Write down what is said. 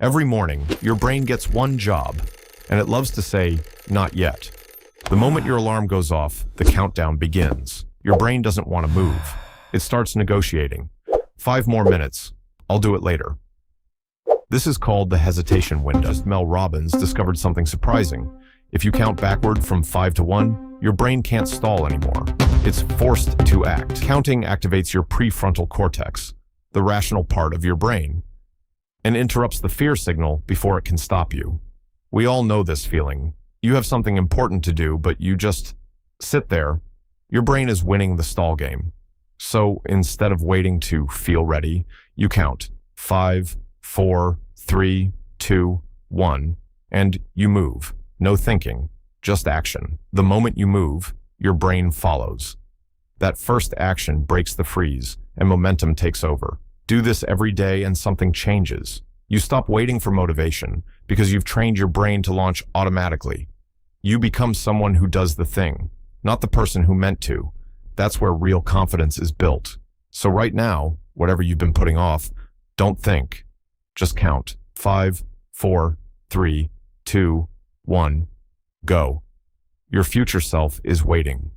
Every morning, your brain gets one job, and it loves to say, not yet. The moment your alarm goes off, the countdown begins. Your brain doesn't want to move. It starts negotiating. 5 more minutes. I'll do it later. This is called the hesitation window. Mel Robbins discovered something surprising. If you count backward from 5 to 1, your brain can't stall anymore. It's forced to act. Counting activates your prefrontal cortex, the rational part of your brain, and interrupts the fear signal before it can stop you. We all know this feeling. You have something important to do, but you just sit there. Your brain is winning the stall game. So instead of waiting to feel ready, you count 5, 4, 3, 2, 1, and you move. No thinking, just action. The moment you move, your brain follows. That first action breaks the freeze, and momentum takes over. Do this every day and something changes. You stop waiting for motivation because you've trained your brain to launch automatically. You become someone who does the thing, not the person who meant to. That's where real confidence is built. So right now, whatever you've been putting off, don't think. Just count. 5, 4, 3, 2, 1, go. Your future self is waiting.